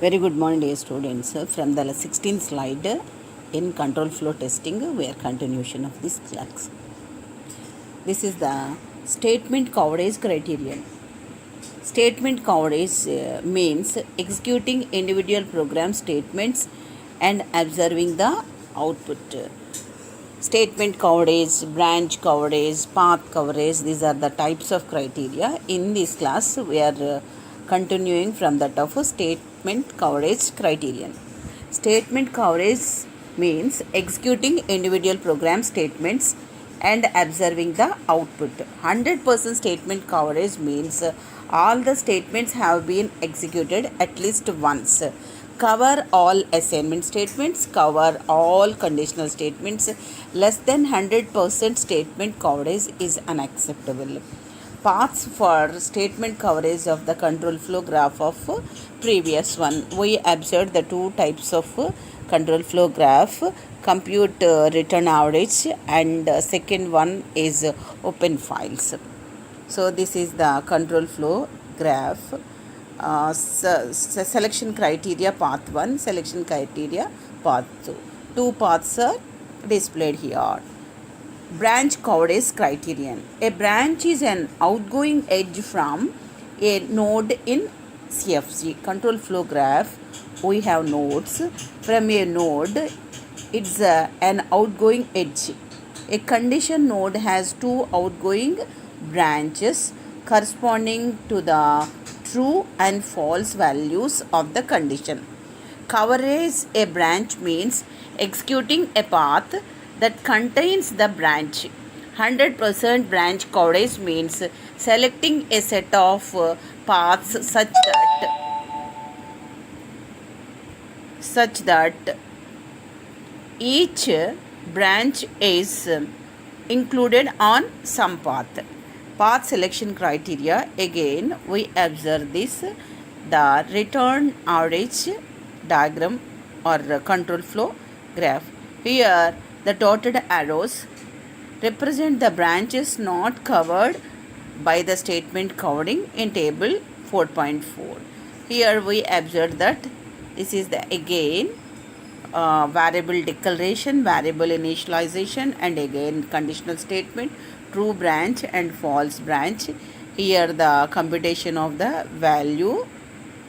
Very good morning, dear students. From the 16th slide in control flow testing, we are continuation of this class. This is the statement coverage criterion. Statement coverage means executing individual program statements and observing the output. Statement coverage, branch coverage, path coverage, these are the types of criteria. In this class, we are continuing from that of a statement coverage criterion. Statement coverage means executing individual program statements and observing the output. 100% statement coverage means all the statements have been executed at least once. Cover all assignment statements, cover all conditional statements. Less than 100% statement coverage is unacceptable. Paths for statement coverage of the control flow graph of previous one. We observed the two types of control flow graph, compute return average, and second one is open files. So this is the control flow graph. Selection criteria path 1, selection criteria path 2. Two paths are displayed here. Branch coverage criterion. A branch is an outgoing edge from a node in CFG. Control flow graph, we have nodes. From a node, it's an outgoing edge. A condition node has two outgoing branches corresponding to the true and false values of the condition. Coverage a branch means executing a path that contains the branch. 100% branch coverage means selecting a set of paths such that each branch is included on some path. Path selection criteria, again we observe this, the return average diagram or control flow graph. Here the dotted arrows represent the branches not covered by the statement covering in table 4.4. Here we observe that this is the again variable declaration, variable initialization, and again conditional statement, true branch and false branch. Here the computation of the value,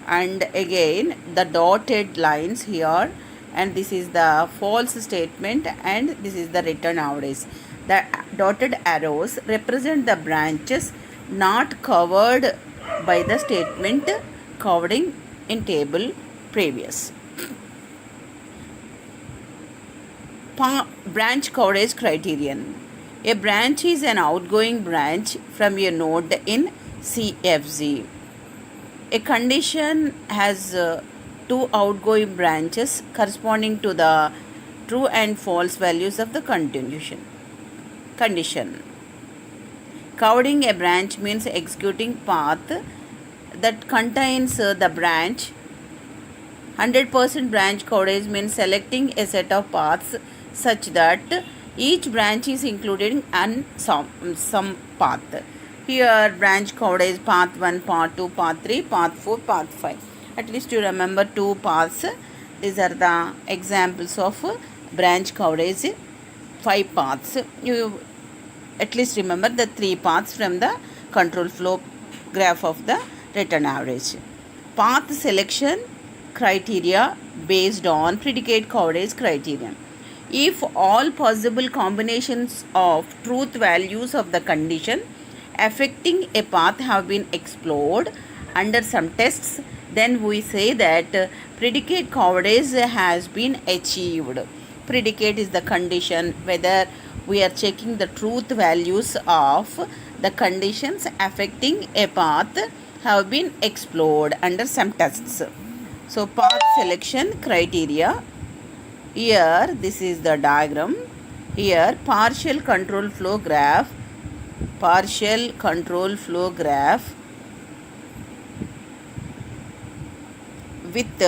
and again the dotted lines here, and this is the false statement and this is the return average. The dotted arrows represent the branches not covered by the statement covering in table previous. Branch coverage criterion. A branch is an outgoing branch from a node in CFG. A condition has two outgoing branches corresponding to the true and false values of the condition. Covering a branch means executing path that contains the branch. 100% branch coverage means selecting a set of paths such that each branch is included in some path. Here branch coverage path 1, path 2, path 3, path 4, path 5. At least you remember two paths. These are the examples of branch coverage. 5 paths. You at least remember the 3 paths from the control flow graph of the return average. Path selection criteria based on predicate coverage criterion. If all possible combinations of truth values of the condition affecting a path have been explored under some tests, then we say that predicate coverage has been achieved. Predicate is the condition whether we are checking the truth values of the conditions affecting a path have been explored under some tests. So path selection criteria. Here this is the diagram. Here partial control flow graph with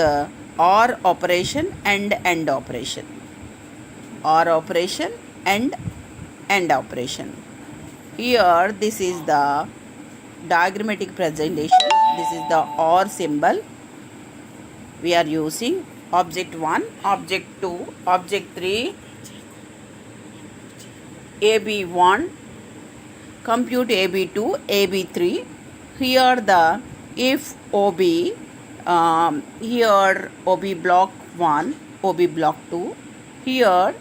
OR operation and AND operation. OR operation and AND operation. Here this is the diagrammatic presentation. This is the OR symbol. we are using object 1, object 2, object 3, AB1, compute AB2, AB3. Here the if OB, here OB block 1, OB block 2. Here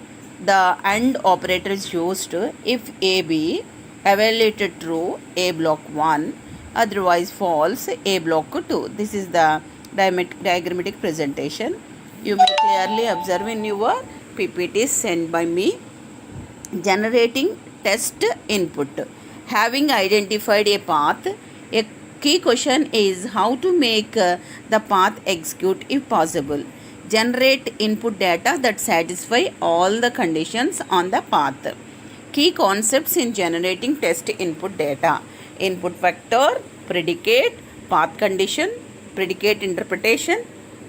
the AND operator is used if AB evaluated true, A block 1, otherwise false, A block 2. This is the diagrammatic presentation. You may clearly observe in your PPT sent by me. Generating test input. Having identified a path, a key question is how to make the path execute if possible. Generate input data that satisfy all the conditions on the path. Key concepts in generating test input data: input vector, predicate, path condition, predicate interpretation,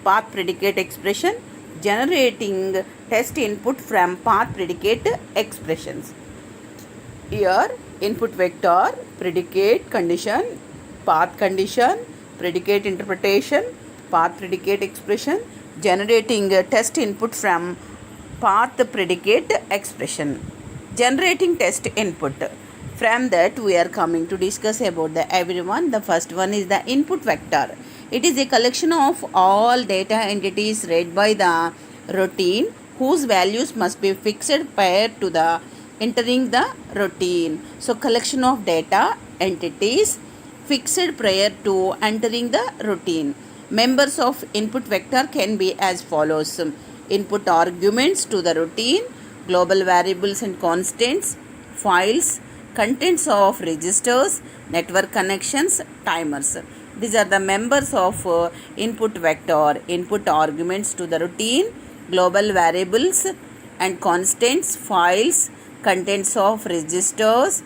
path predicate expression, generating test input from path predicate expressions. Here input vector, predicate condition, path condition, predicate interpretation, path predicate expression, generating test input from path predicate expression. Generating test input. From that we are coming to discuss about the everyone. The first one is the input vector. It is a collection of all data entities read by the routine whose values must be fixed prior to the entering the routine. So collection of data entities fixed prior to entering the routine. Members of input vector can be as follows: input arguments to the routine, global variables and constants, files, contents of registers, network connections, timers. These are the members of input vector: input arguments to the routine, global variables and constants, files, contents of registers,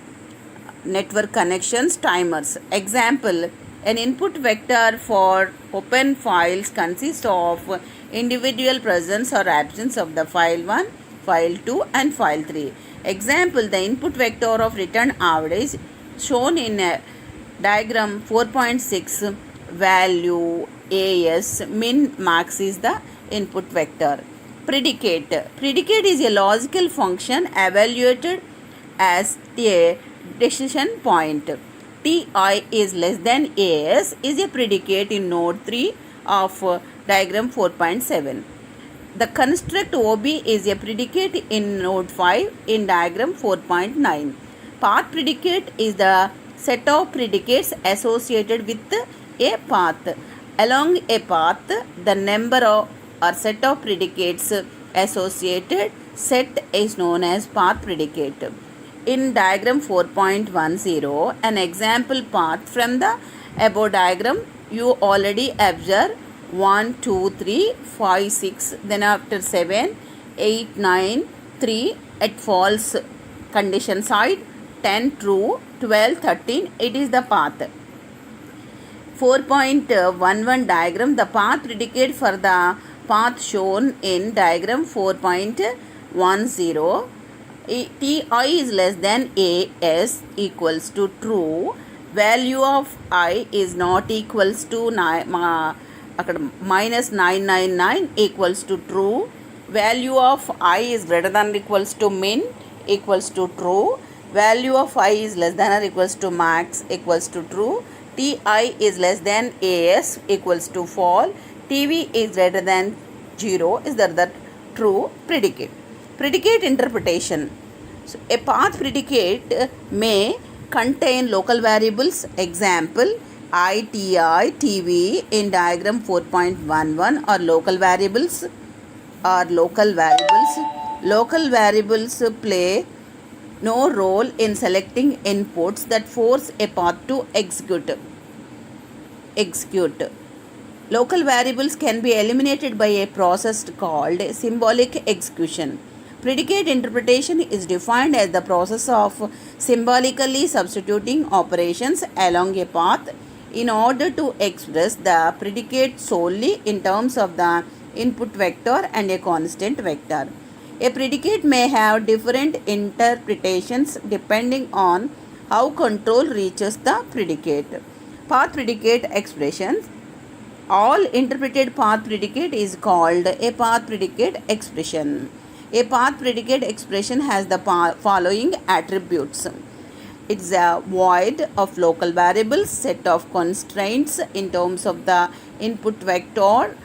network connections, timers. Example: an input vector for open files consists of individual presence or absence of the file 1, file 2 and file 3. Example: the input vector of return average shown in diagram 4.6, value AS, min, max is the input vector. Predicate. Predicate is a logical function evaluated as a decision point. Ti is less than As is a predicate in node 3 of diagram 4.7. The construct OB is a predicate in node 5 in diagram 4.9. Path predicate is the set of predicates associated with a path. Along a path, the number of or set of predicates associated set is known as path predicate. In diagram 4.10, an example path from the above diagram, you already observe 1, 2, 3, 5, 6, then after 7, 8, 9, 3 at false condition side, 10 true, 12, 13, it is the path. 4.11 diagram, the path predicate for the path shown in diagram 4.10, Ti is less than As equals to true, value of I is not equals to minus 999 equals to true, value of I is greater than or equals to min equals to true, value of I is less than or equals to max equals to true, Ti is less than As equals to false, Tv is greater than 0 is the true predicate. Predicate interpretation. So, a path predicate may contain local variables. Example: I, Ti, Tv in diagram 4.11 are local variables. Local variables play no role in selecting inputs that force a path to execute. Local variables can be eliminated by a process called symbolic execution. Predicate interpretation is defined as the process of symbolically substituting operations along a path in order to express the predicate solely in terms of the input vector and a constant vector. A predicate may have different interpretations depending on how control reaches the predicate. Path predicate expressions. All interpreted path predicate is called a path predicate expression. A path predicate expression has the following attributes. It's a void of local variables, set of constraints in terms of the input vector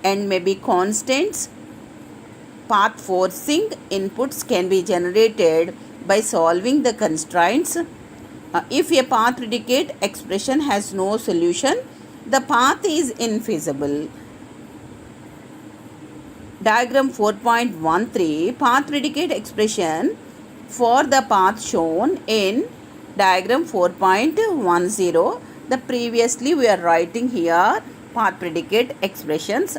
and maybe constants. Path forcing inputs can be generated by solving the constraints. If a path predicate expression has no solution, the path is infeasible. Diagram 4.13, path predicate expression for the path shown in diagram 4.10. The previously we are writing here path predicate expressions.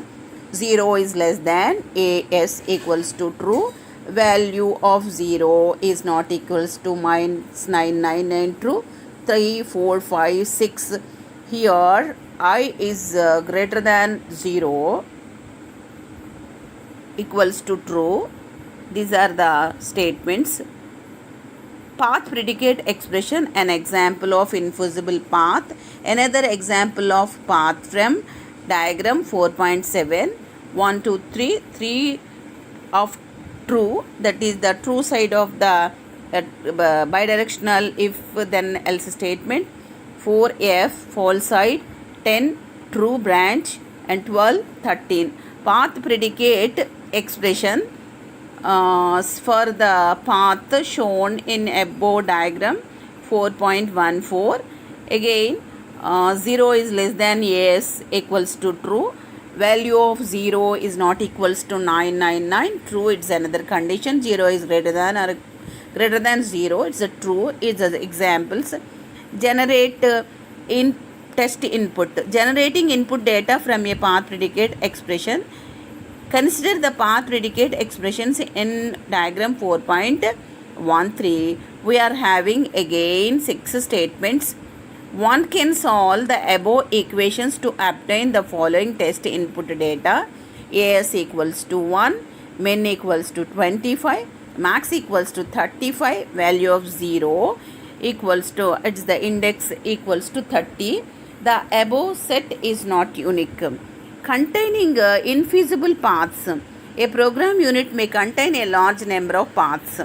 0 is less than as equals to true. Value of 0 is not equals to minus 999 true. 3, 4, 5, 6. Here I is greater than 0 equals to true. These are the statements. Path predicate expression, an example of infeasible path. Another example of path from diagram 4.7. 1, 2, 3. 3 of true, that is the true side of the bidirectional if then else statement. 4f false side. 10 true branch and 12 13. Path predicate expression for the path shown in above diagram 4.14. Again 0 is less than yes equals to true. Value of 0 is not equals to 999 true. It's another condition. 0 is greater than or greater than 0. It's a true. It's the examples. Generate in test input. Generating input data from a path predicate expression. Consider the path predicate expressions in diagram 4.13. We are having again 6 statements. One can solve the above equations to obtain the following test input data. As equals to 1, min equals to 25, max equals to 35, value of 0 equals to, it's the index equals to 30. The above set is not unique. Containing infeasible paths. A program unit may contain a large number of paths.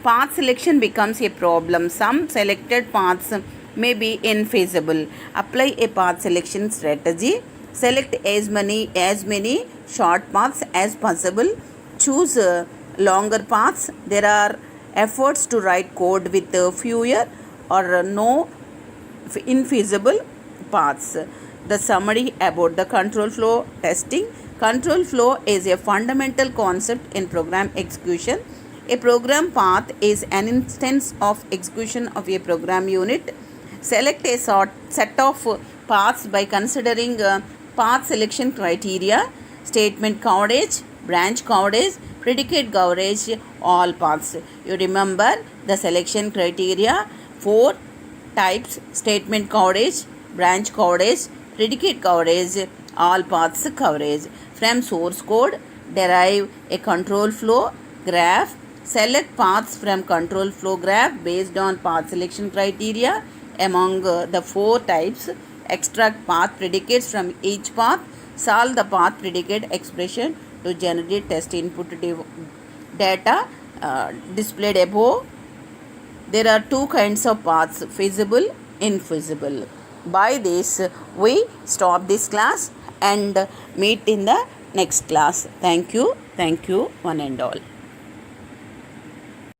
Path selection becomes a problem. Some selected paths may be infeasible. Apply a path selection strategy. Select as many short paths as possible. Choose longer paths. There are efforts to write code with fewer or no infeasible paths. The summary about the control flow testing. Control flow is a fundamental concept in program execution. A program path is an instance of execution of a program unit. Select a set of paths by considering path selection criteria, statement coverage, branch coverage, predicate coverage, all paths. You remember the selection criteria, 4 types: statement coverage, branch coverage, predicate coverage, all paths coverage. From source code, derive a control flow graph. Select paths from control flow graph based on path selection criteria. Among the 4 types, extract path predicates from each path. Solve the path predicate expression to generate test input data displayed above. There are 2 kinds of paths: feasible, infeasible. By this, we stop this class and meet in the next class. Thank you, one and all.